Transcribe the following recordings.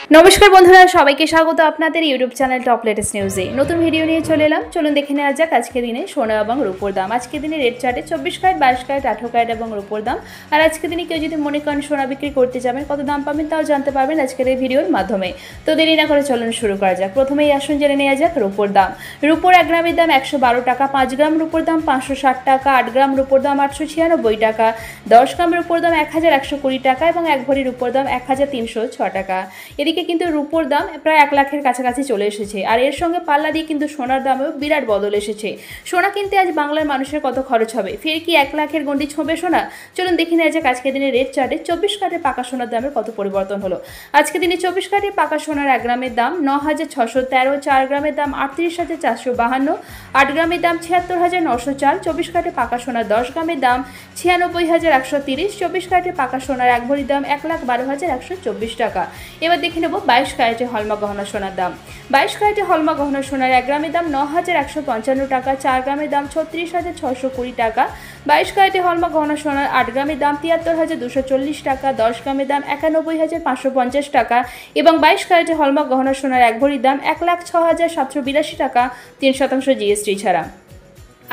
নমস্কার বন্ধুরা, সবাইকে স্বাগত আপনাদের ইউটিউব চ্যানেল টপ লেটেস্ট নিউজে। নতুন ভিডিও নিয়ে চলে এলাম। চলুন দেখে নেওয়া যাক আজকে দিনে সোনা এবং রূপোর দাম। আজকে দিনে রেট চার্টে 24 ক্যারেট, 22 ক্যারেট, 18 ক্যারেট এবং রূপোর দাম। আর আজকে দিনে কেউ যদি মনে করেন সোনা বিক্রি করতে যাবেন, কত দাম পাবেন তাও জানতে পারবেন আজকের এই ভিডিওর মাধ্যমে। তো দেরি না করে চলুন শুরু করা যাক। প্রথমেই আসুন জেনে নেওয়া যাক রূপোর দাম। রূপোর 1 গ্রামের দাম 112 টাকা, 5 গ্রাম রূপোর দাম 560 টাকা, 8 গ্রাম রূপোর দাম 896 টাকা, 10 গ্রাম রূপোর দাম 1120 টাকা এবং 1 ভরি রূপোর দাম 1306 টাকা। এদিকে কিন্তু রূপোর দাম প্রায় 1 লাখের কাছাকাছি চলে এসেছে। আর এর সঙ্গে পাল্লা দিয়ে কিন্তু সোনার দামেও বিরাট বদল এসেছে। সোনা কিনতে আজ বাংলার মানুষের কত খরচ হবে? ফের কি 1 লাখের গণ্ডি ছোঁবে সোনা? চলুন দেখে নেওয়া যাক আজকের দিনে রেট চার্টে 24 ক্যারেটের পাকা সোনার দামের কত পরিবর্তন হলো। আজকে দিনে 24 ক্যারেটের পাকা সোনার 1 গ্রামের দাম 9613, 4 গ্রামের দাম 38452, 8 গ্রামের দাম 76904, 24 ক্যারেটের পাকা সোনার 10 গ্রামের দাম 96130, 24 ক্যারেটের পাকা সোনার 1 ভরির দাম 1,12,124 টাকা। এবার দেখে নেব 22 ক্যারেটের হলমা গহনা সোনার দাম। 22 ক্যারেটের হলমা গহনা সোনার 1 গ্রামের দাম 9155 টাকা, 4 গ্রামের দাম 36620 টাকা, 22 ক্যারেটের হলমা গহনা সোনার 8 গ্রামের দাম 73240 টাকা, 10 গ্রামের দাম 91550 টাকা এবং 22 ক্যারেটের হলমা গহনা সোনার 1 ভরির দাম 1,06,782 টাকা 3% জিএসটি ছাড়া।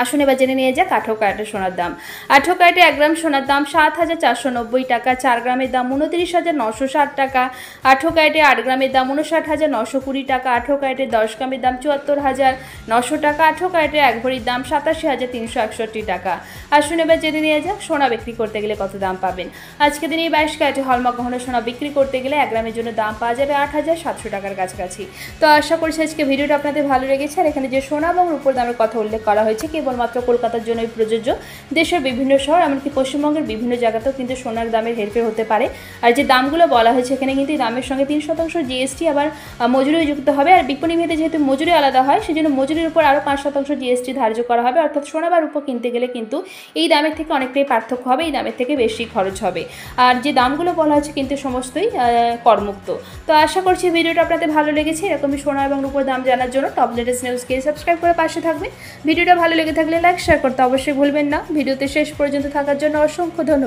আসুন এবার জেনে নিয়ে যাক 18 ক্যারেটের সোনার দাম। 18 ক্যারেটে 1 গ্রাম সোনার দাম 7490 টাকা, 4 গ্রামের দাম 29960 টাকা, 18 ক্যারেটে 8 গ্রামের দাম 59920 টাকা, 18 ক্যারেটে 10 গ্রামের দাম 74900 টাকা, 18 ক্যারেটে 1 ভরির দাম 87361 টাকা। আসুন এবার জেনে নিয়ে যাক সোনা বিক্রি করতে গেলে কত দাম পাবেন। আজকে দিনে 22 ক্যারেটে হলমার্ক গহনা সোনা বিক্রি করতে গেলে 1 গ্রামের জন্য দাম পাওয়া যাবে 8700 টাকার কাছাকাছি। তো আশা করছি আজকে ভিডিওটা আপনাদের ভালো লেগেছে। আর এখানে যে সোনা এবং রূপোর দামের কথা উল্লেখ করা হয়েছে কেবলমাত্র কলকাতার জন্যই প্রযোজ্য। দেশের বিভিন্ন শহর এমনকি পশ্চিমবঙ্গের বিভিন্ন জায়গাতেও কিন্তু সোনার দামের হেরফের হতে পারে। আর যে দামগুলো বলা হয়েছে এখানে কিন্তু এই দামের সঙ্গে 3% জিএসটি আবার মজুরিও যুক্ত হবে। আর বিপণী ভেদে যেহেতু মজুরি আলাদা হয় সেজন্য মজুরির উপর আরও 5% জিএসটি ধার্য করা হবে। অর্থাৎ সোনা বা রূপো কিনতে গেলে কিন্তু এই দামের থেকে অনেকটাই পার্থক্য হবে, এই দামের থেকে বেশি খরচ হবে। আর যে দামগুলো বলা হচ্ছে কিন্তু সমস্তই করমুক্ত। তো আশা করছি ভিডিওটা আপনাদের ভালো লেগেছে। এরকমই সোনা এবং রূপোর দাম জানার জন্য টপ লেটেস্ট নিউজকে সাবস্ক্রাইব করে পাশে থাকবেন। ভিডিওটা ভালো লেগে থাকলে লাইক শেয়ার করতে অবশ্যই ভুলবেন না। ভিডিওতে শেষ পর্যন্ত থাকার জন্য অসংখ্য ধন্যবাদ।